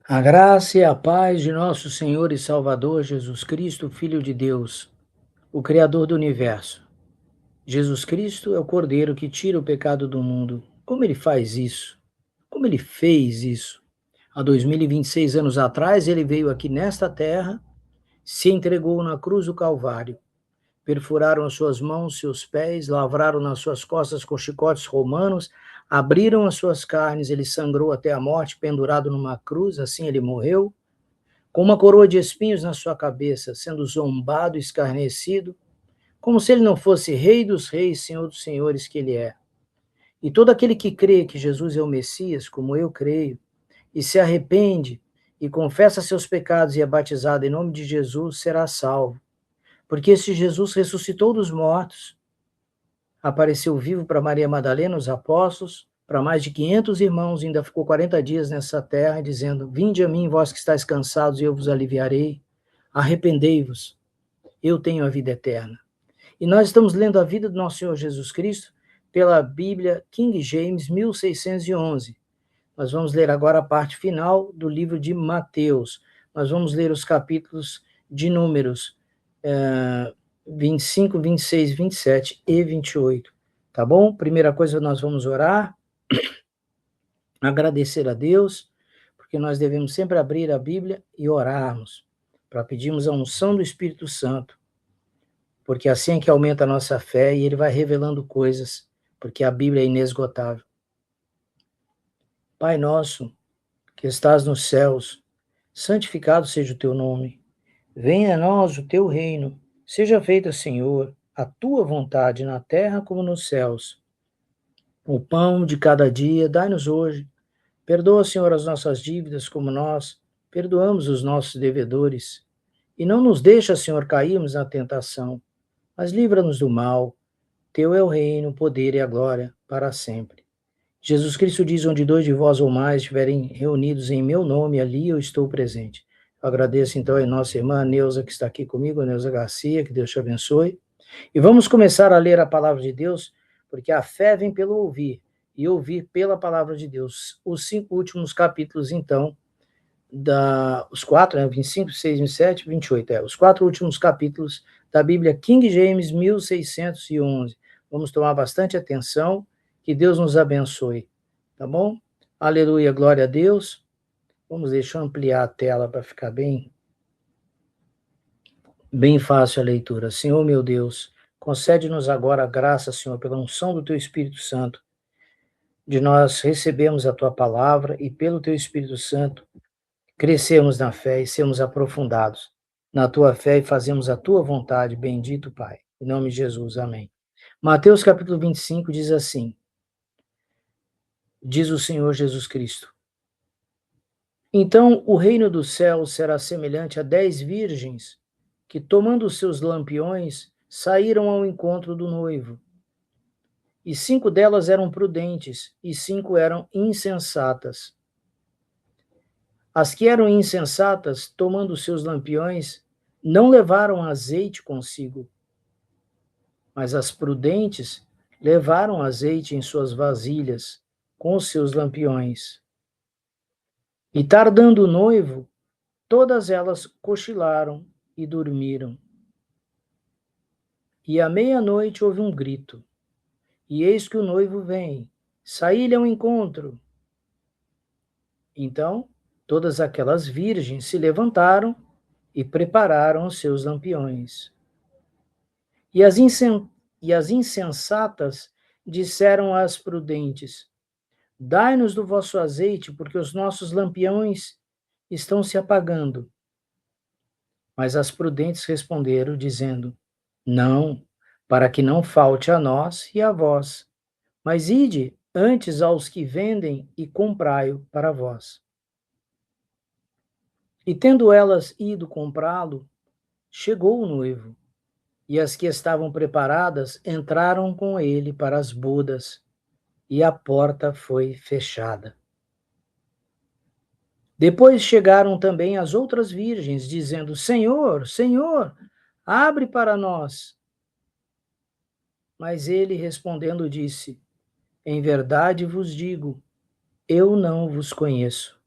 A graça e a paz de nosso Senhor e Salvador Jesus Cristo, Filho de Deus, o Criador do universo. Jesus Cristo é o Cordeiro que tira o pecado do mundo. Como ele faz isso? Como ele fez isso? Há 2026 anos atrás, ele veio aqui nesta terra, se entregou na cruz do Calvário. Perfuraram as suas mãos, seus pés, lavraram nas suas costas com chicotes romanos, abriram as suas carnes, ele sangrou até a morte, pendurado numa cruz, assim ele morreu com uma coroa de espinhos na sua cabeça, sendo zombado e escarnecido, como se ele não fosse Rei dos Reis, Senhor dos Senhores que ele é. E todo aquele que crê que Jesus é o Messias, como eu creio, e se arrepende e confessa seus pecados e é batizado em nome de Jesus, será salvo. Porque esse Jesus ressuscitou dos mortos, apareceu vivo para Maria Madalena, os apóstolos, para mais de 500 irmãos, ainda ficou 40 dias nessa terra, dizendo: Vinde a mim, vós que estáis cansados, e eu vos aliviarei. Arrependei-vos, eu tenho a vida eterna. E nós estamos lendo a vida do nosso Senhor Jesus Cristo pela Bíblia King James 1611. Nós vamos ler agora a parte final do livro de Mateus. Nós vamos ler os capítulos de Números 25, 26, 27 e 28. Tá bom? Primeira coisa, nós vamos orar, agradecer a Deus, porque nós devemos sempre abrir a Bíblia e orarmos, para pedirmos a unção do Espírito Santo, porque assim é que aumenta a nossa fé e ele vai revelando coisas, porque a Bíblia é inesgotável. Pai nosso, que estás nos céus, santificado seja o teu nome. Venha a nós o teu reino. Seja feita, Senhor, a tua vontade na terra como nos céus. O pão de cada dia dai-nos hoje. Perdoa, Senhor, as nossas dívidas como nós perdoamos os nossos devedores. E não nos deixa, Senhor, cairmos na tentação, mas livra-nos do mal. Teu é o reino, o poder e a glória para sempre. Jesus Cristo diz: onde dois de vós ou mais estiverem reunidos em meu nome, ali eu estou presente. Eu agradeço então a nossa irmã Neuza que está aqui comigo, a Neuza Garcia, que Deus te abençoe. E vamos começar a ler a palavra de Deus, porque a fé vem pelo ouvir, e ouvir pela palavra de Deus. Os 5 últimos capítulos, então, os 4, né, 25, 26, 27, 28, os 4 últimos capítulos da Bíblia King James 1611. Vamos tomar bastante atenção, que Deus nos abençoe, tá bom? Aleluia, glória a Deus. Vamos deixar eu ampliar a tela para ficar bem fácil a leitura. Senhor meu Deus, concede-nos agora a graça, Senhor, pela unção do Teu Espírito Santo, de nós recebermos a Tua palavra e pelo Teu Espírito Santo crescermos na fé e sermos aprofundados na Tua fé e fazemos a Tua vontade, bendito Pai. Em nome de Jesus, amém. Mateus capítulo 25 diz assim, diz o Senhor Jesus Cristo: Então o reino dos céus será semelhante a 10 virgens que, tomando os seus lampiões, saíram ao encontro do noivo. E 5 delas eram prudentes, e 5 eram insensatas. As que eram insensatas, tomando os seus lampiões, não levaram azeite consigo, mas as prudentes levaram azeite em suas vasilhas, com os seus lampiões. E tardando o noivo, todas elas cochilaram e dormiram. E à meia-noite houve um grito, e eis que o noivo vem, saí-lhe ao encontro. Então, todas aquelas virgens se levantaram e prepararam os seus lampiões. E as insensatas disseram às prudentes: Dai-nos do vosso azeite, porque os nossos lampiões estão se apagando. Mas as prudentes responderam, dizendo: Não, para que não falte a nós e a vós. Mas ide antes aos que vendem e comprai-o para vós. E tendo elas ido comprá-lo, chegou o noivo, e as que estavam preparadas entraram com ele para as bodas, e a porta foi fechada. Depois chegaram também as outras virgens, dizendo: Senhor, Senhor, abre para nós. Mas ele respondendo disse: Em verdade vos digo, eu não vos conheço.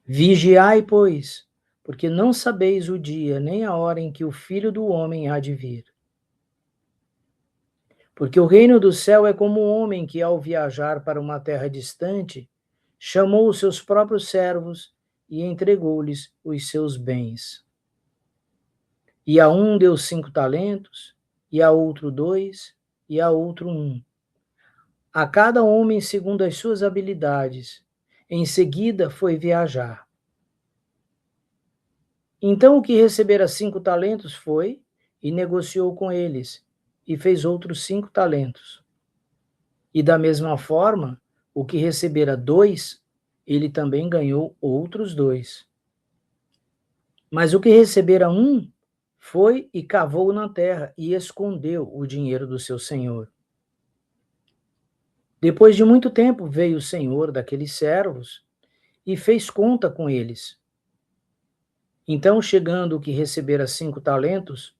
Vigiai, pois, porque não sabeis o dia nem a hora em que o Filho do Homem há de vir. Porque o reino do céu é como um homem que, ao viajar para uma terra distante, chamou os seus próprios servos e entregou-lhes os seus bens. E a um deu 5 talentos, e a outro 2, e a outro 1. A cada homem segundo as suas habilidades. Em seguida foi viajar. Então o que recebera 5 talentos foi e negociou com eles, e fez outros 5 talentos. E da mesma forma, o que recebera 2, ele também ganhou outros 2. Mas o que recebera 1, foi e cavou na terra e escondeu o dinheiro do seu senhor. Depois de muito tempo veio o senhor daqueles servos e fez conta com eles. Então, chegando o que recebera 5 talentos,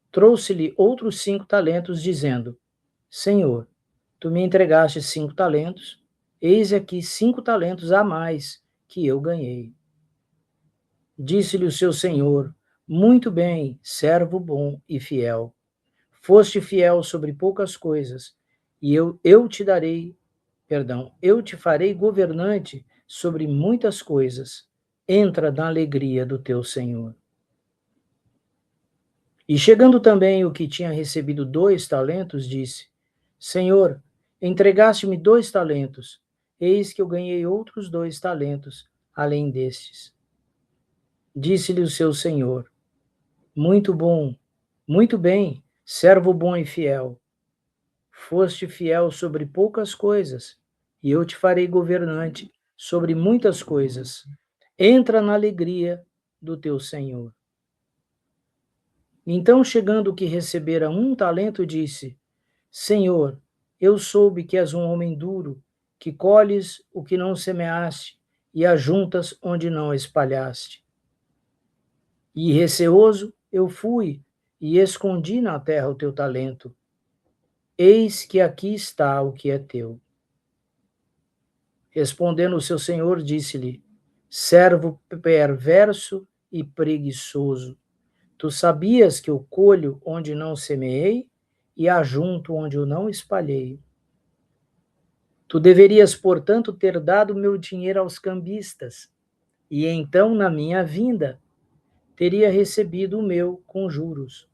trouxe-lhe outros 5 talentos, dizendo: Senhor, tu me entregaste 5 talentos, eis aqui 5 talentos a mais que eu ganhei. Disse-lhe o seu senhor: Muito bem, servo bom e fiel. Foste fiel sobre poucas coisas, e eu te farei governante sobre muitas coisas. Entra na alegria do teu senhor. E chegando também o que tinha recebido 2 talentos, disse: Senhor, entregaste-me 2 talentos, eis que eu ganhei outros 2 talentos, além destes. Disse-lhe o seu senhor: Muito bom, muito bem, servo bom e fiel. Foste fiel sobre poucas coisas, e eu te farei governante sobre muitas coisas. Entra na alegria do teu senhor. Então, chegando o que recebera 1 talento, disse: Senhor, eu soube que és um homem duro, que colhes o que não semeaste e ajuntas onde não espalhaste. E receoso eu fui e escondi na terra o teu talento. Eis que aqui está o que é teu. Respondendo o seu senhor, disse-lhe: Servo perverso e preguiçoso, tu sabias que eu colho onde não semeei e ajunto onde eu não espalhei. Tu deverias, portanto, ter dado meu dinheiro aos cambistas, e então, na minha vinda, teria recebido o meu com juros.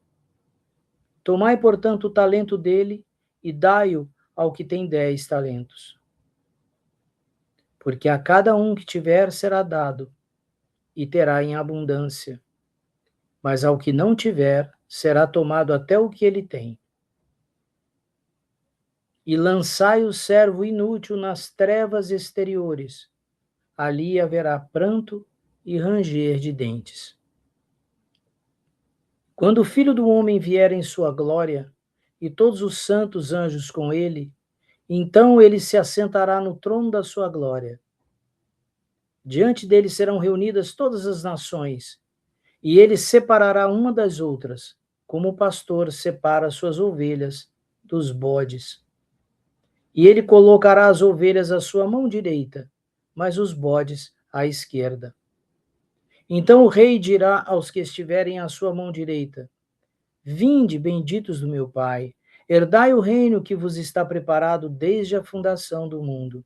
Tomai, portanto, o talento dele e dai-o ao que tem 10 talentos. Porque a cada um que tiver será dado, e terá em abundância. Mas ao que não tiver, será tomado até o que ele tem. E lançai o servo inútil nas trevas exteriores. Ali haverá pranto e ranger de dentes. Quando o Filho do Homem vier em sua glória, e todos os santos anjos com ele, então ele se assentará no trono da sua glória. Diante dele serão reunidas todas as nações, e ele separará uma das outras, como o pastor separa suas ovelhas dos bodes. E ele colocará as ovelhas à sua mão direita, mas os bodes à esquerda. Então o rei dirá aos que estiverem à sua mão direita: Vinde, benditos do meu Pai, herdai o reino que vos está preparado desde a fundação do mundo.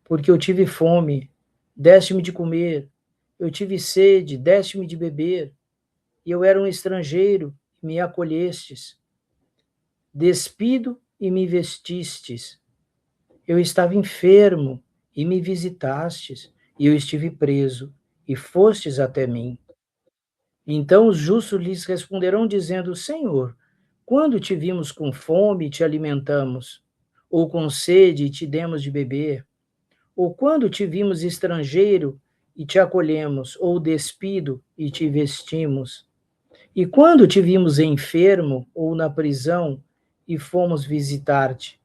Porque eu tive fome, deste-me de comer, eu tive sede, deste-me de beber, e eu era um estrangeiro, e me acolhestes. Despido e me vestistes. Eu estava enfermo, e me visitastes, e eu estive preso, e fostes até mim. Então os justos lhes responderão, dizendo: Senhor, quando te vimos com fome e te alimentamos, ou com sede e te demos de beber? Ou quando te vimos estrangeiro e te acolhemos, ou despido e te vestimos? E quando te vimos enfermo ou na prisão e fomos visitar-te?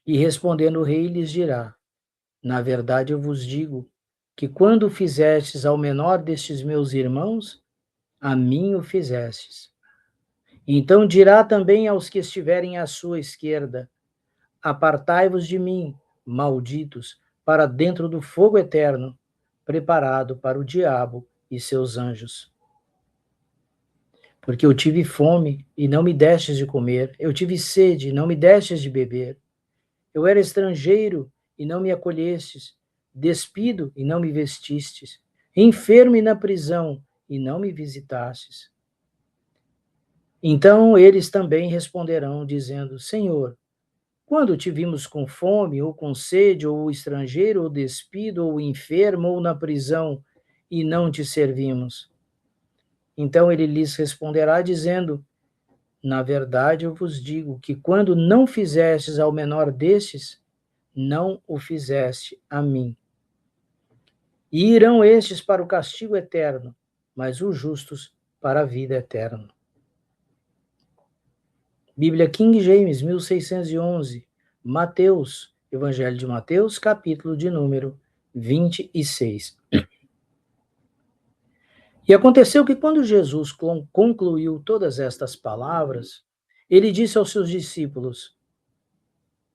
E respondendo o rei lhes dirá: Na verdade eu vos digo que quando fizestes ao menor destes meus irmãos, a mim o fizestes. Então dirá também aos que estiverem à sua esquerda: Apartai-vos de mim, malditos, para dentro do fogo eterno, preparado para o diabo e seus anjos. Porque eu tive fome e não me destes de comer, eu tive sede e não me destes de beber. Eu era estrangeiro e não me acolhestes, despido e não me vestistes, enfermo e na prisão e não me visitastes. Então eles também responderão, dizendo: Senhor, quando te vimos com fome, ou com sede, ou estrangeiro, ou despido, ou enfermo, ou na prisão, e não te servimos? Então ele lhes responderá, dizendo: Na verdade eu vos digo que quando não fizestes ao menor destes, não o fizeste a mim. E irão estes para o castigo eterno, mas os justos para a vida eterna. Bíblia King James, 1611, Mateus, Evangelho de Mateus, capítulo de número 26. E aconteceu que quando Jesus concluiu todas estas palavras, ele disse aos seus discípulos: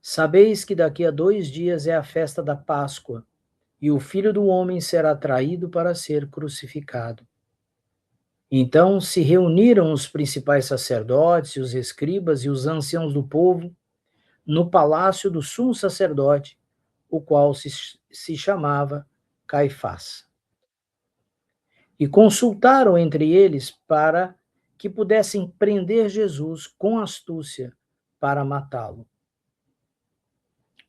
Sabeis que daqui a 2 dias é a festa da Páscoa, e o Filho do Homem será traído para ser crucificado. Então se reuniram os principais sacerdotes, os escribas e os anciãos do povo no palácio do sumo sacerdote, o qual se chamava Caifás. E consultaram entre eles para que pudessem prender Jesus com astúcia para matá-lo.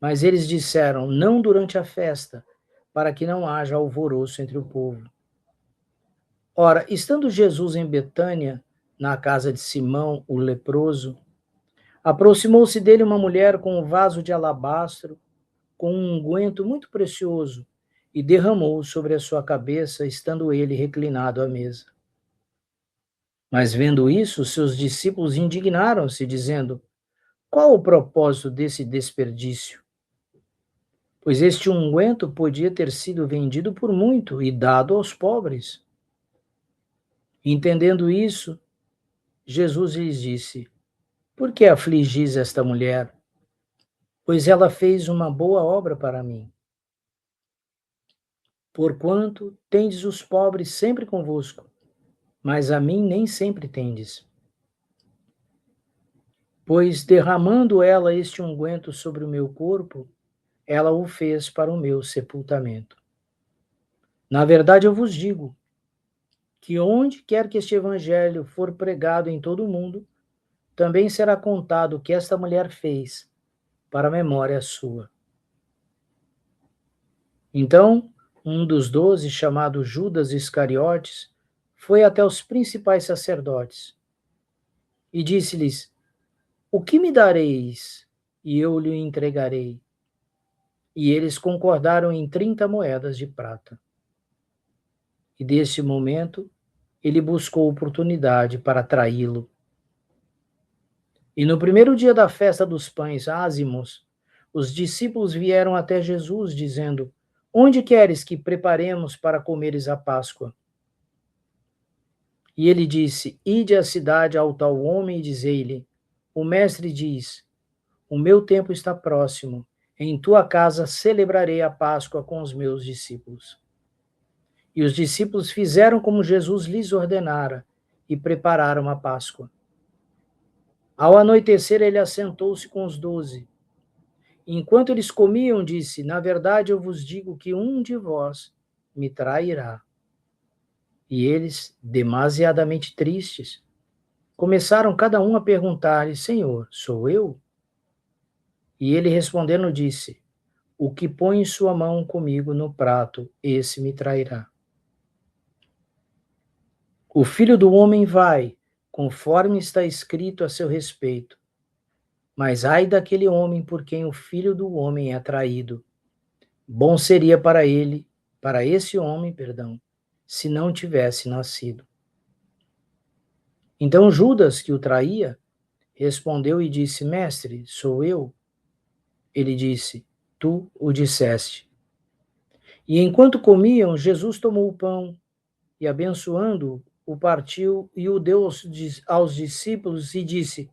Mas eles disseram: não durante a festa, para que não haja alvoroço entre o povo. Ora, estando Jesus em Betânia, na casa de Simão, o leproso, aproximou-se dele uma mulher com um vaso de alabastro, com um unguento muito precioso, e derramou sobre a sua cabeça, estando ele reclinado à mesa. Mas vendo isso, seus discípulos indignaram-se, dizendo: Qual o propósito desse desperdício? Pois este unguento podia ter sido vendido por muito e dado aos pobres. Entendendo isso, Jesus lhes disse: Por que afligis esta mulher? Pois ela fez uma boa obra para mim. Porquanto tendes os pobres sempre convosco, mas a mim nem sempre tendes. Pois derramando ela este unguento sobre o meu corpo, ela o fez para o meu sepultamento. Na verdade eu vos digo que onde quer que este evangelho for pregado em todo o mundo, também será contado o que esta mulher fez, para a memória sua. Então, um dos 12, chamado Judas Iscariotes, foi até os principais sacerdotes e disse-lhes: O que me dareis e eu lhe entregarei? E eles concordaram em 30 moedas de prata. E desse momento, ele buscou oportunidade para traí-lo. E no primeiro dia da festa dos pães ázimos, os discípulos vieram até Jesus, dizendo: Onde queres que preparemos para comeres a Páscoa? E ele disse: Ide à cidade ao tal homem e dizei-lhe: O mestre diz: O meu tempo está próximo. Em tua casa celebrarei a Páscoa com os meus discípulos. E os discípulos fizeram como Jesus lhes ordenara e prepararam a Páscoa. Ao anoitecer, ele assentou-se com os 12. Enquanto eles comiam, disse: Na verdade, eu vos digo que um de vós me trairá. E eles, demasiadamente tristes, começaram cada um a perguntar-lhe: Senhor, sou eu? E ele respondendo disse: O que põe sua mão comigo no prato, esse me trairá. O Filho do Homem vai, conforme está escrito a seu respeito. Mas ai daquele homem por quem o Filho do Homem é traído. Bom seria para esse homem, se não tivesse nascido. Então Judas, que o traía, respondeu e disse: Mestre, sou eu? Ele disse: Tu o disseste. E enquanto comiam, Jesus tomou o pão e, abençoando-o, o partiu e o deu aos discípulos e disse: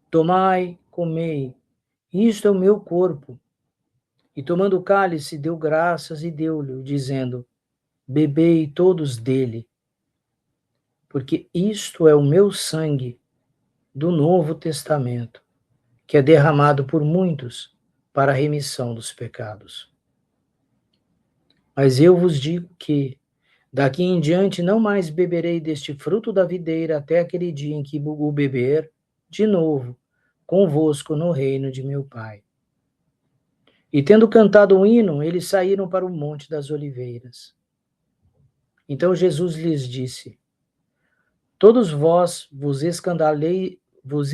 Tomai, comei, isto é o meu corpo. E tomando o cálice, deu graças e deu-lhe, dizendo: bebei todos dele, porque isto é o meu sangue do Novo Testamento, que é derramado por muitos para a remissão dos pecados. Mas eu vos digo que, daqui em diante, não mais beberei deste fruto da videira até aquele dia em que o beber de novo convosco no reino de meu Pai. E tendo cantado um hino, eles saíram para o Monte das Oliveiras. Então Jesus lhes disse: todos vós vos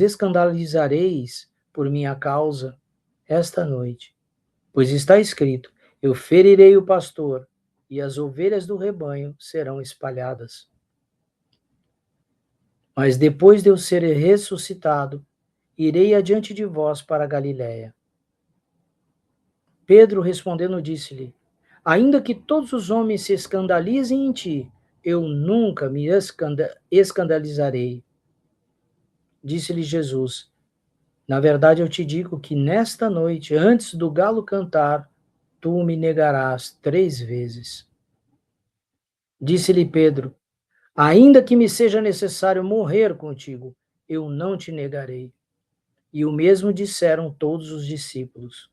escandalizareis por minha causa esta noite, pois está escrito: eu ferirei o pastor, e as ovelhas do rebanho serão espalhadas. Mas depois de eu ser ressuscitado, irei adiante de vós para a Galiléia. Pedro respondendo disse-lhe: ainda que todos os homens se escandalizem em ti, eu nunca me escandalizarei. Disse-lhe Jesus: na verdade eu te digo que nesta noite, antes do galo cantar, tu me negarás 3 vezes. Disse-lhe Pedro: ainda que me seja necessário morrer contigo, eu não te negarei. E o mesmo disseram todos os discípulos.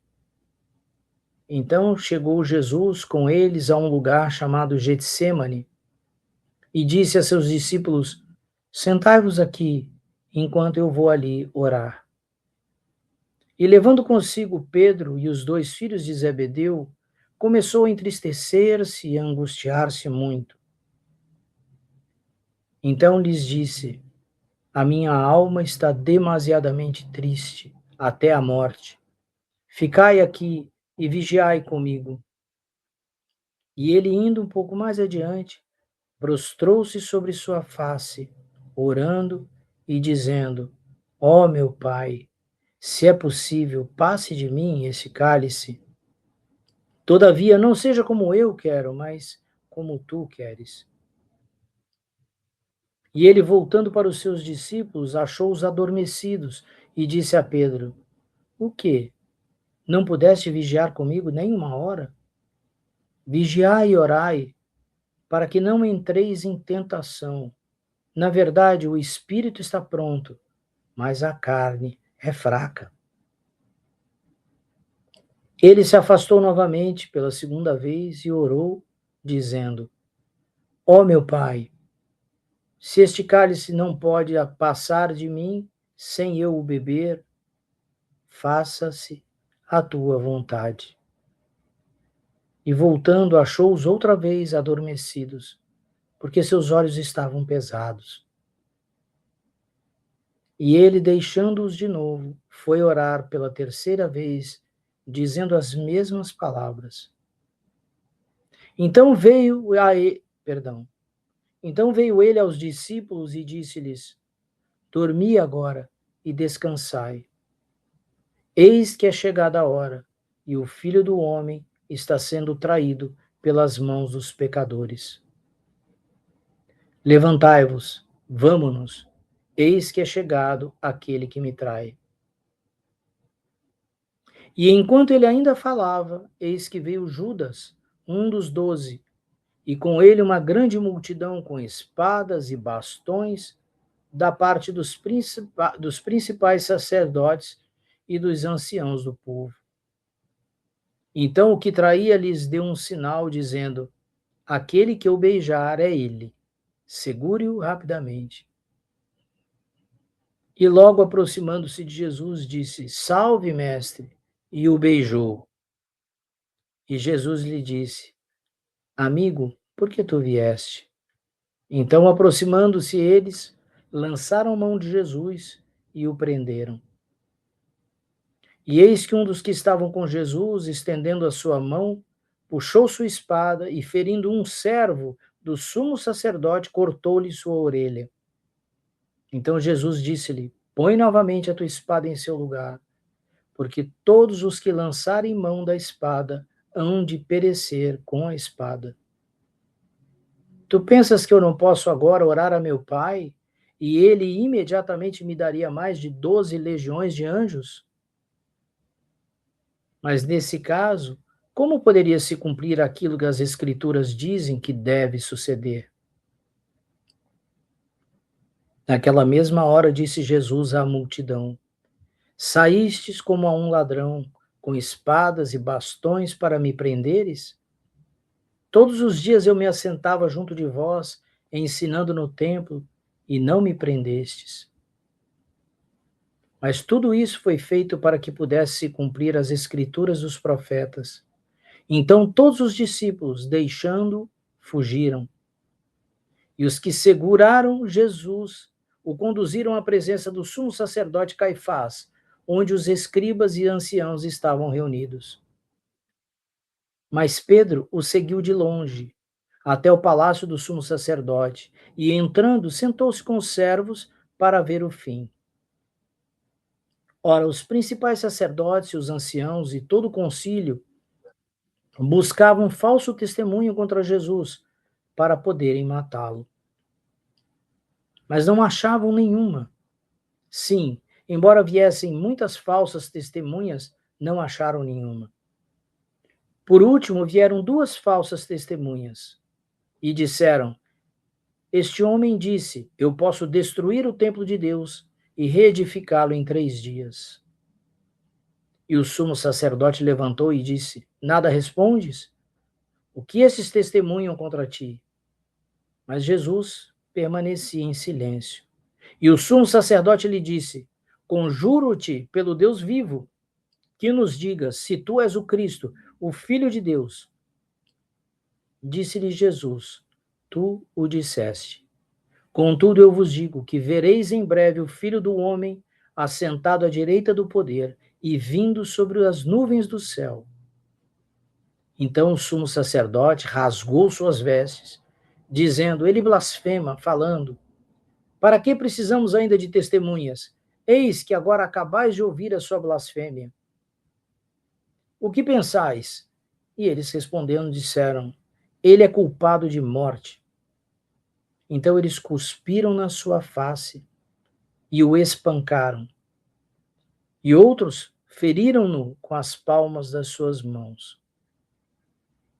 Então chegou Jesus com eles a um lugar chamado Getsêmani e disse a seus discípulos: sentai-vos aqui, enquanto eu vou ali orar. E levando consigo Pedro e os 2 filhos de Zebedeu, começou a entristecer-se e a angustiar-se muito. Então lhes disse: a minha alma está demasiadamente triste, até a morte. Ficai aqui e vigiai comigo. E ele, indo um pouco mais adiante, prostrou-se sobre sua face, orando e dizendo: ó meu Pai, se é possível, passe de mim esse cálice. Todavia, não seja como eu quero, mas como tu queres. E ele, voltando para os seus discípulos, achou-os adormecidos e disse a Pedro: o quê? Não pudeste vigiar comigo nem uma hora? Vigiai e orai, para que não entreis em tentação. Na verdade, o espírito está pronto, mas a carne é fraca. Ele se afastou novamente pela 2ª vez e orou, dizendo: ó meu Pai, se este cálice não pode passar de mim sem eu o beber, faça-se a tua vontade. E voltando, achou-os outra vez adormecidos, porque seus olhos estavam pesados. E ele, deixando-os de novo, foi orar pela 3ª vez, dizendo as mesmas palavras. Então veio ele aos discípulos e disse-lhes: dormi agora e descansai. Eis que é chegada a hora, e o Filho do Homem está sendo traído pelas mãos dos pecadores. Levantai-vos, vamo-nos, eis que é chegado aquele que me trai. E enquanto ele ainda falava, eis que veio Judas, um dos 12, e com ele uma grande multidão com espadas e bastões, da parte dos principais sacerdotes e dos anciãos do povo. Então o que traía lhes deu um sinal, dizendo: aquele que eu beijar é ele, segure-o rapidamente. E logo aproximando-se de Jesus, disse: salve, mestre, e o beijou. E Jesus lhe disse: amigo, por que tu vieste? Então, aproximando-se eles, lançaram mão de Jesus e o prenderam. E eis que um dos que estavam com Jesus, estendendo a sua mão, puxou sua espada e, ferindo um servo do sumo sacerdote, cortou-lhe sua orelha. Então Jesus disse-lhe: põe novamente a tua espada em seu lugar, porque todos os que lançarem mão da espada hão de perecer com a espada. Tu pensas que eu não posso agora orar a meu Pai, e ele imediatamente me daria mais de 12 legiões de anjos? Mas nesse caso, como poderia se cumprir aquilo que as Escrituras dizem que deve suceder? Naquela mesma hora disse Jesus à multidão: Saístes como a um ladrão, com espadas e bastões para me prenderes? Todos os dias eu me assentava junto de vós, ensinando no templo, e não me prendestes. Mas tudo isso foi feito para que pudesse se cumprir as Escrituras dos profetas. Então todos os discípulos, deixando, fugiram. E os que seguraram Jesus o conduziram à presença do sumo sacerdote Caifás, onde os escribas e anciãos estavam reunidos. Mas Pedro o seguiu de longe, até o palácio do sumo sacerdote, e entrando, sentou-se com os servos para ver o fim. Ora, os principais sacerdotes, os anciãos e todo o concílio buscavam falso testemunho contra Jesus para poderem matá-lo. Mas não achavam nenhuma. Sim, embora viessem muitas falsas testemunhas, não acharam nenhuma. Por último, vieram duas falsas testemunhas e disseram: Este homem disse: Eu posso destruir o templo de Deus e reedificá-lo em 3 dias. E o sumo sacerdote levantou e disse: Nada respondes? O que esses testemunham contra ti? Mas Jesus permanecia em silêncio. E o sumo sacerdote lhe disse: Conjuro-te pelo Deus vivo, que nos digas se tu és o Cristo, o Filho de Deus. Disse-lhe Jesus: Tu o disseste. Contudo, eu vos digo que vereis em breve o Filho do Homem assentado à direita do poder e vindo sobre as nuvens do céu. Então o sumo sacerdote rasgou suas vestes, dizendo: Ele blasfema, falando: Para que precisamos ainda de testemunhas? Eis que agora acabais de ouvir a sua blasfêmia. O que pensais? E eles respondendo disseram: Ele é culpado de morte. Então eles cuspiram na sua face e o espancaram. E outros feriram-no com as palmas das suas mãos,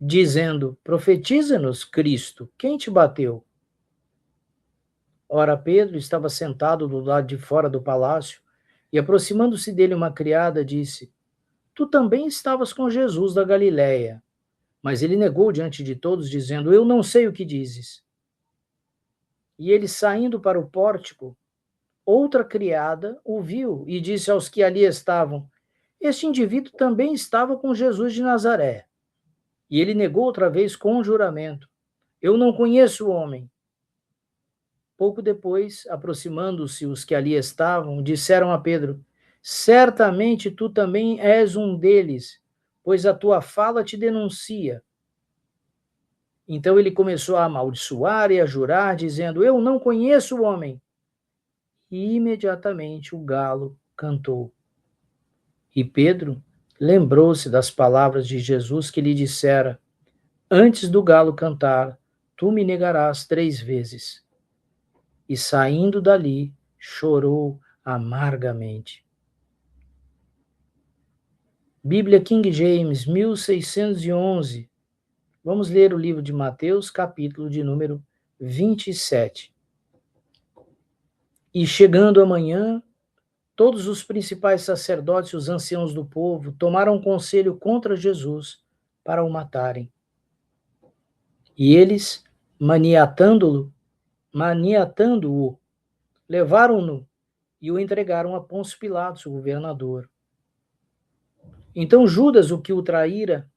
dizendo: Profetiza-nos, Cristo, quem te bateu? Ora, Pedro estava sentado do lado de fora do palácio, e aproximando-se dele uma criada, disse: Tu também estavas com Jesus da Galiléia. Mas ele negou diante de todos, dizendo: Eu não sei o que dizes. E ele, saindo para o pórtico, outra criada o viu e disse aos que ali estavam: Este indivíduo também estava com Jesus de Nazaré. E ele negou outra vez com juramento: Eu não conheço o homem. Pouco depois, aproximando-se os que ali estavam, disseram a Pedro: Certamente tu também és um deles, pois a tua fala te denuncia. Então ele começou a amaldiçoar e a jurar, dizendo: Eu não conheço o homem. E imediatamente o galo cantou. E Pedro lembrou-se das palavras de Jesus que lhe dissera: Antes do galo cantar, tu me negarás 3 vezes. E saindo dali, chorou amargamente. Bíblia King James, 1611. Vamos ler o livro de Mateus, capítulo de número 27. E chegando amanhã, todos os principais sacerdotes e os anciãos do povo tomaram conselho contra Jesus para o matarem. E eles, maniatando-o, levaram-no e o entregaram a Pôncio Pilatos, o governador. Então Judas, o que o traíra,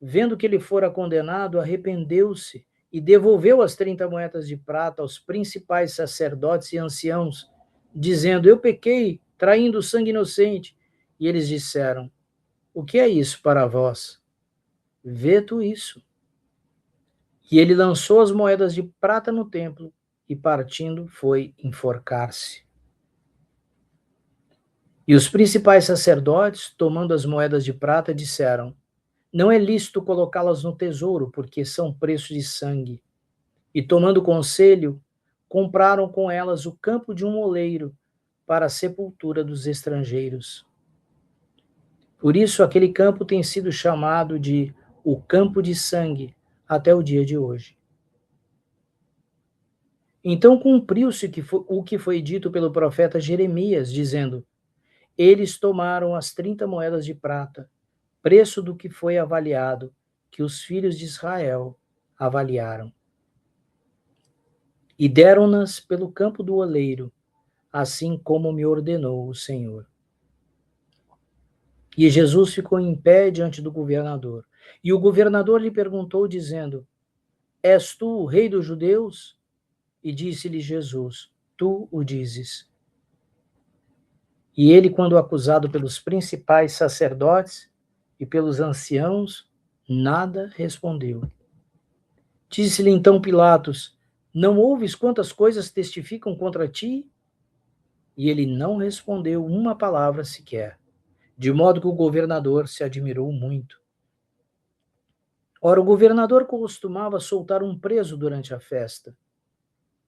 vendo que ele fora condenado, arrependeu-se e devolveu as 30 moedas de prata aos principais sacerdotes e anciãos, dizendo: Eu pequei, traindo sangue inocente. E eles disseram: O que é isso para vós? Vê tu isso. E ele lançou as moedas de prata no templo e, partindo, foi enforcar-se. E os principais sacerdotes, tomando as moedas de prata, disseram: Não é lícito colocá-las no tesouro, porque são preço de sangue. E tomando conselho, compraram com elas o campo de um oleiro para a sepultura dos estrangeiros. Por isso, aquele campo tem sido chamado de o campo de sangue até o dia de hoje. Então cumpriu-se o que foi dito pelo profeta Jeremias, dizendo: eles tomaram as 30 moedas de prata, preço do que foi avaliado, que os filhos de Israel avaliaram, e deram-nas pelo campo do oleiro, assim como me ordenou o Senhor. E Jesus ficou em pé diante do governador. E o governador lhe perguntou, dizendo: és tu o rei dos judeus? E disse-lhe Jesus: tu o dizes. E ele, quando acusado pelos principais sacerdotes e pelos anciãos, nada respondeu. Disse-lhe então Pilatos: não ouves quantas coisas testificam contra ti? E ele não respondeu uma palavra sequer, de modo que o governador se admirou muito. Ora, o governador costumava soltar um preso durante a festa,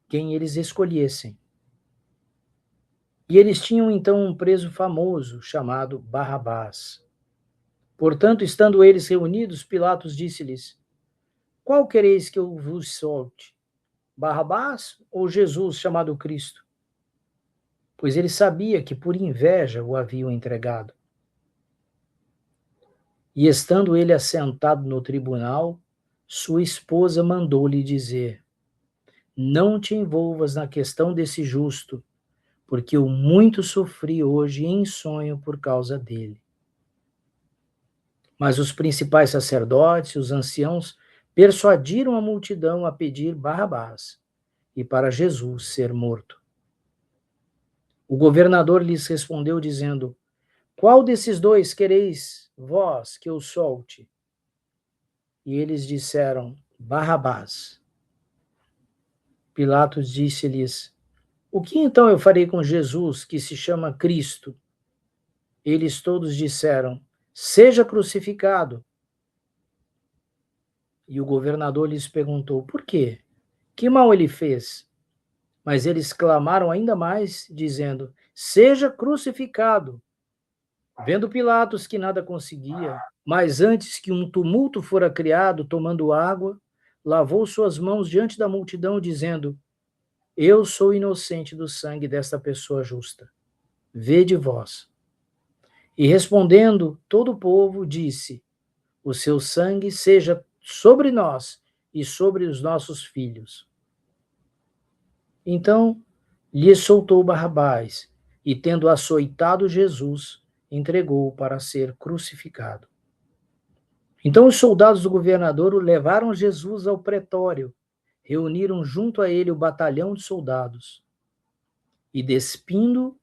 quem eles escolhessem. E eles tinham então um preso famoso, chamado Barrabás. Portanto, estando eles reunidos, Pilatos disse-lhes: qual quereis que eu vos solte? Barrabás ou Jesus, chamado Cristo? Pois ele sabia que por inveja o haviam entregado. E estando ele assentado no tribunal, sua esposa mandou-lhe dizer: não te envolvas na questão desse justo, porque eu muito sofri hoje em sonho por causa dele. Mas os principais sacerdotes e os anciãos persuadiram a multidão a pedir Barrabás e para Jesus ser morto. O governador lhes respondeu dizendo: qual desses dois quereis vós que eu solte? E eles disseram: Barrabás. Pilatos disse-lhes: o que então eu farei com Jesus, que se chama Cristo? Eles todos disseram: seja crucificado. E o governador lhes perguntou: por quê? Que mal ele fez? Mas eles clamaram ainda mais, dizendo: seja crucificado. Vendo Pilatos que nada conseguia, mas antes que um tumulto fora criado, tomando água, lavou suas mãos diante da multidão, dizendo: eu sou inocente do sangue desta pessoa justa. Vede vós. E respondendo todo o povo, disse: o seu sangue seja sobre nós e sobre os nossos filhos. Então lhe soltou Barrabás, e tendo açoitado Jesus, entregou-o para ser crucificado. Então os soldados do governador o levaram Jesus ao pretório, reuniram junto a ele o batalhão de soldados, e despindo,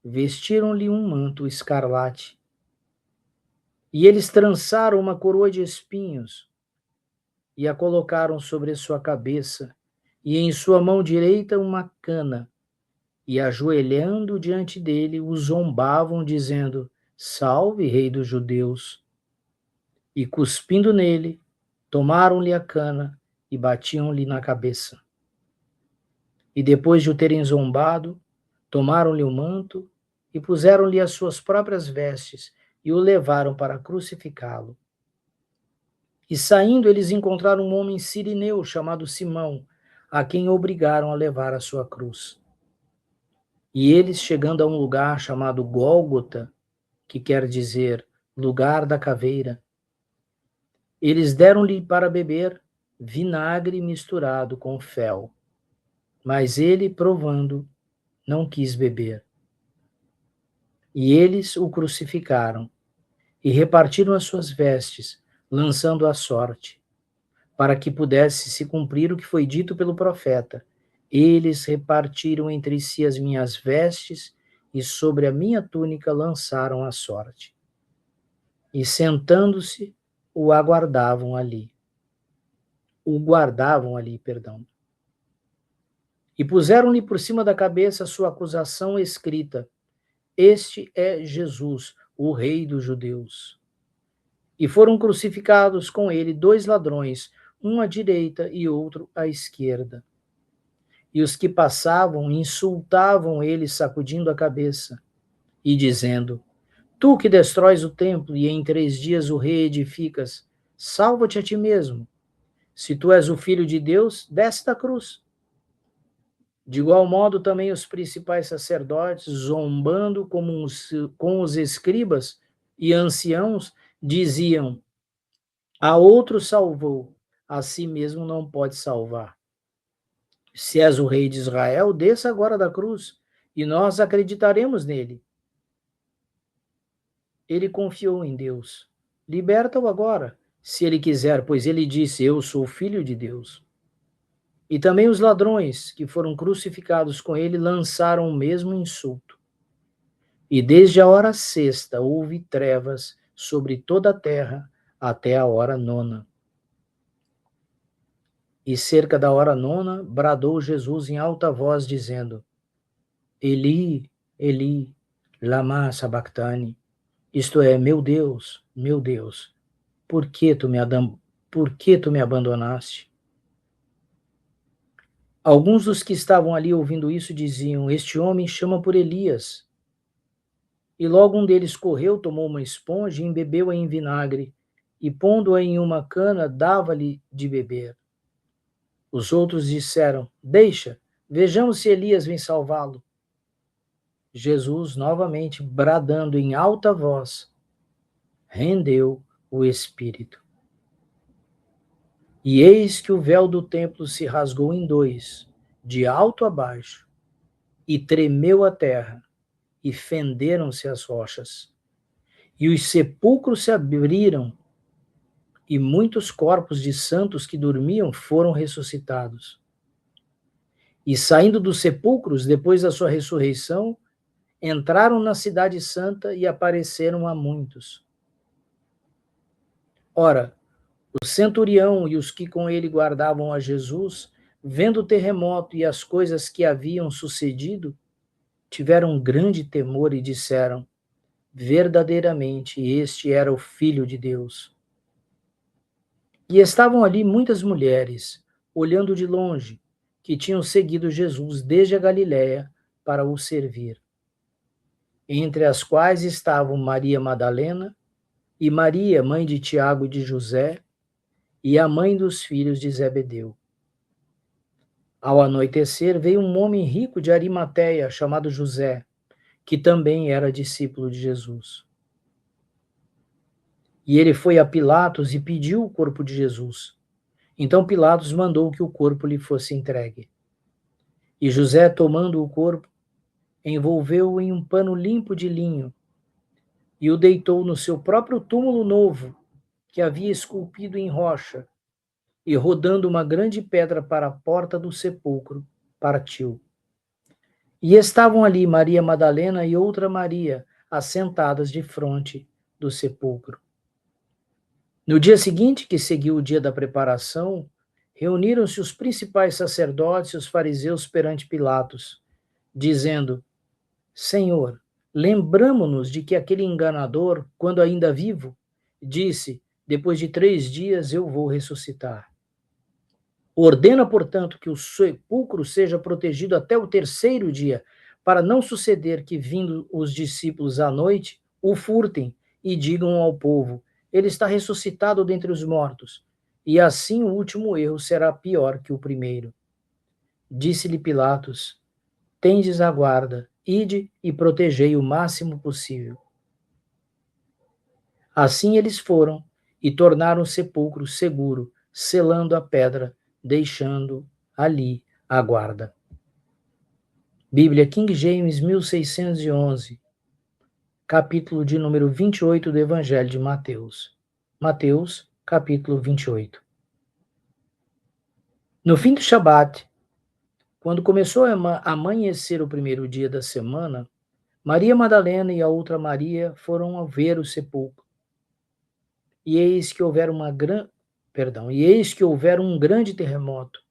vestiram-lhe um manto escarlate. E eles trançaram uma coroa de espinhos, e a colocaram sobre a sua cabeça, e em sua mão direita uma cana, e ajoelhando diante dele, o zombavam, dizendo: salve, rei dos judeus. E cuspindo nele, tomaram-lhe a cana e batiam-lhe na cabeça. E depois de o terem zombado, tomaram-lhe o manto e puseram-lhe as suas próprias vestes e o levaram para crucificá-lo. E saindo, eles encontraram um homem sirineu chamado Simão, a quem obrigaram a levar a sua cruz. E eles, chegando a um lugar chamado Gólgota, que quer dizer lugar da caveira, eles deram-lhe para beber vinagre misturado com fel. Mas ele, provando, não quis beber. E eles o crucificaram e repartiram as suas vestes, lançando a sorte, para que pudesse se cumprir o que foi dito pelo profeta: eles repartiram entre si as minhas vestes e sobre a minha túnica lançaram a sorte. E sentando-se, o guardavam ali. E puseram-lhe por cima da cabeça a sua acusação escrita: este é Jesus, o Rei dos Judeus. E foram crucificados com ele 2 ladrões, um à direita e outro à esquerda. E os que passavam insultavam ele, sacudindo a cabeça e dizendo: Tu que destróis o templo e em 3 dias o reedificas, salva-te a ti mesmo. Se tu és o Filho de Deus, desce da cruz. De igual modo, também os principais sacerdotes, zombando com os escribas e anciãos, diziam: a outro salvou, a si mesmo não pode salvar. Se és o rei de Israel, desça agora da cruz, e nós acreditaremos nele. Ele confiou em Deus. Liberta-o agora, se ele quiser, pois ele disse: eu sou filho de Deus. E também os ladrões que foram crucificados com ele lançaram o mesmo insulto. E desde a hora sexta houve trevas sobre toda a terra até a hora nona. E cerca da hora nona bradou Jesus em alta voz, dizendo: Eli, Eli, lama sabachthani. Isto é, meu Deus, por que tu me abandonaste? Alguns dos que estavam ali ouvindo isso diziam: este homem chama por Elias. E logo um deles correu, tomou uma esponja e embebeu-a em vinagre, e pondo-a em uma cana, dava-lhe de beber. Os outros disseram: deixa, vejamos se Elias vem salvá-lo. Jesus, novamente bradando em alta voz, rendeu o espírito. E eis que o véu do templo se rasgou em dois, de alto a baixo, e tremeu a terra, e fenderam-se as rochas. E os sepulcros se abriram, e muitos corpos de santos que dormiam foram ressuscitados. E saindo dos sepulcros, depois da sua ressurreição, entraram na cidade santa e apareceram a muitos. Ora, o centurião e os que com ele guardavam a Jesus, vendo o terremoto e as coisas que haviam sucedido, tiveram grande temor e disseram: verdadeiramente este era o Filho de Deus. E estavam ali muitas mulheres, olhando de longe, que tinham seguido Jesus desde a Galiléia para o servir. Entre as quais estavam Maria Madalena e Maria, mãe de Tiago e de José, e a mãe dos filhos de Zebedeu. Ao anoitecer, veio um homem rico de Arimateia, chamado José, que também era discípulo de Jesus. E ele foi a Pilatos e pediu o corpo de Jesus. Então Pilatos mandou que o corpo lhe fosse entregue. E José, tomando o corpo, envolveu-o em um pano limpo de linho e o deitou no seu próprio túmulo novo, que havia esculpido em rocha, e rodando uma grande pedra para a porta do sepulcro, partiu. E estavam ali Maria Madalena e outra Maria, assentadas defronte do sepulcro. No dia seguinte, que seguiu o dia da preparação, reuniram-se os principais sacerdotes e os fariseus perante Pilatos, dizendo: Senhor, lembramo-nos de que aquele enganador, quando ainda vivo, disse: depois de 3 dias eu vou ressuscitar. Ordena, portanto, que o sepulcro seja protegido até o 3º dia, para não suceder que, vindo os discípulos à noite, o furtem e digam ao povo: ele está ressuscitado dentre os mortos. E assim o último erro será pior que o primeiro. Disse-lhe Pilatos: tendes a guarda, ide e protegei o máximo possível. Assim eles foram e tornaram o sepulcro seguro, selando a pedra, deixando ali a guarda. Bíblia King James 1611, capítulo de número 28 do Evangelho de Mateus. Mateus, capítulo 28. No fim do Shabat, quando começou a amanhecer o primeiro dia da semana, Maria Madalena e a outra Maria foram ver o sepulcro. E eis que houver um grande terremoto,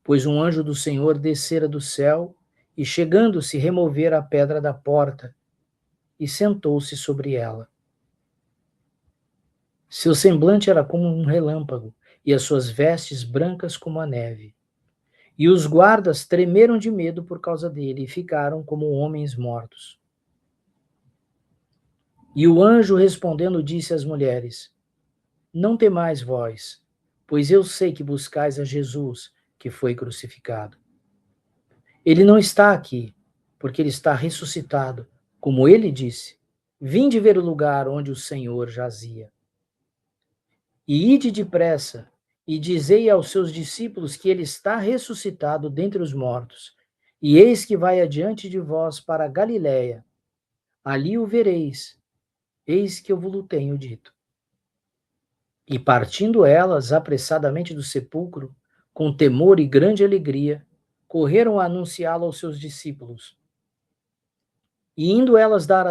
pois um anjo do Senhor descera do céu e, chegando-se, removera a pedra da porta e sentou-se sobre ela. Seu semblante era como um relâmpago e as suas vestes brancas como a neve. E os guardas tremeram de medo por causa dele e ficaram como homens mortos. E o anjo respondendo disse às mulheres: Não temais vós, pois eu sei que buscais a Jesus, que foi crucificado. Ele não está aqui, porque ele está ressuscitado, como ele disse. Vinde ver o lugar onde o Senhor jazia. E ide depressa, e dizei aos seus discípulos que ele está ressuscitado dentre os mortos. E eis que vai adiante de vós para a Galiléia. Ali o vereis. Eis que eu vos tenho dito. E partindo elas apressadamente do sepulcro, com temor e grande alegria, correram a anunciá-lo aos seus discípulos. E indo elas dar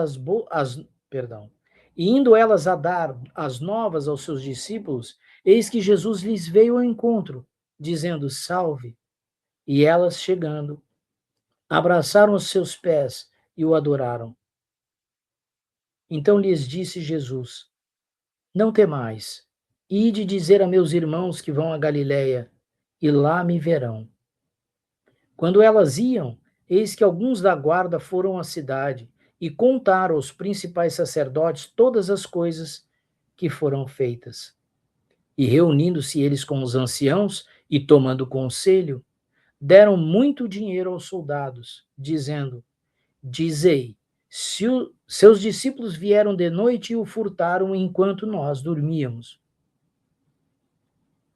indo elas a dar as novas aos seus discípulos, eis que Jesus lhes veio ao encontro, dizendo: Salve! E elas, chegando, abraçaram os seus pés e o adoraram. Então lhes disse Jesus: Não temais, ide dizer a meus irmãos que vão a Galiléia, e lá me verão. Quando elas iam, eis que alguns da guarda foram à cidade e contaram aos principais sacerdotes todas as coisas que foram feitas. E reunindo-se eles com os anciãos e tomando conselho, deram muito dinheiro aos soldados, dizendo: Dizei, se seus discípulos vieram de noite e o furtaram enquanto nós dormíamos.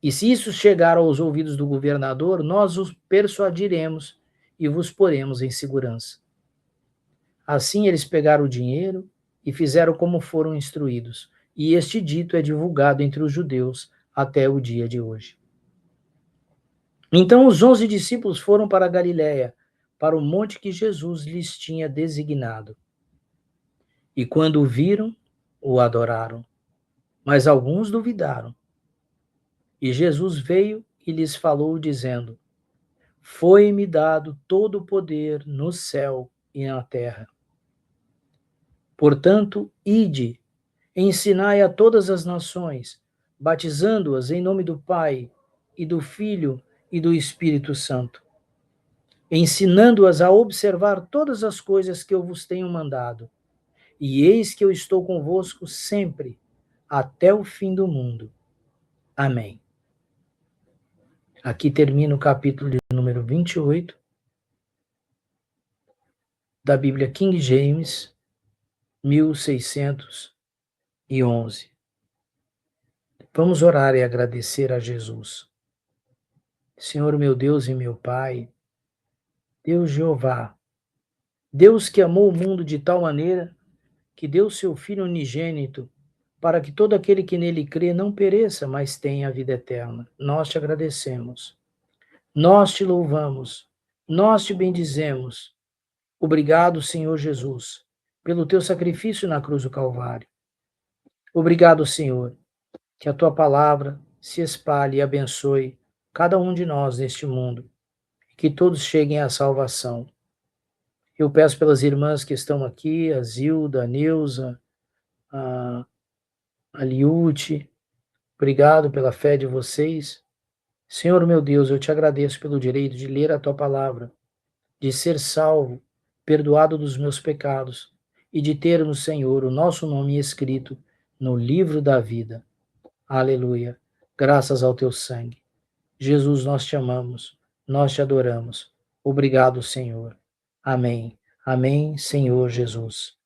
E se isso chegar aos ouvidos do governador, nós os persuadiremos e vos poremos em segurança. Assim eles pegaram o dinheiro e fizeram como foram instruídos. E este dito é divulgado entre os judeus até o dia de hoje. Então os 11 discípulos foram para a Galiléia, para o monte que Jesus lhes tinha designado. E quando o viram, o adoraram, mas alguns duvidaram. E Jesus veio e lhes falou, dizendo: Foi-me dado todo o poder no céu e na terra. Portanto, ide, ensinai a todas as nações, batizando-as em nome do Pai, e do Filho, e do Espírito Santo, ensinando-as a observar todas as coisas que eu vos tenho mandado. E eis que eu estou convosco sempre, até o fim do mundo. Amém. Aqui termina o capítulo de número 28 da Bíblia King James, 1611. Vamos orar e agradecer a Jesus. Senhor meu Deus e meu Pai, Deus Jeová, Deus que amou o mundo de tal maneira que deu seu Filho unigênito para que todo aquele que nele crê não pereça, mas tenha a vida eterna. Nós te agradecemos, nós te louvamos, nós te bendizemos. Obrigado, Senhor Jesus, pelo teu sacrifício na cruz do Calvário. Obrigado, Senhor, que a tua palavra se espalhe e abençoe cada um de nós neste mundo, e que todos cheguem à salvação. Eu peço pelas irmãs que estão aqui, a Zilda, a Neuza, a Liute, obrigado pela fé de vocês. Senhor meu Deus, eu te agradeço pelo direito de ler a tua palavra, de ser salvo, perdoado dos meus pecados e de termos, Senhor, o nosso nome escrito no livro da vida. Aleluia. Graças ao teu sangue. Jesus, nós te amamos, nós te adoramos. Obrigado, Senhor. Amém. Amém, Senhor Jesus.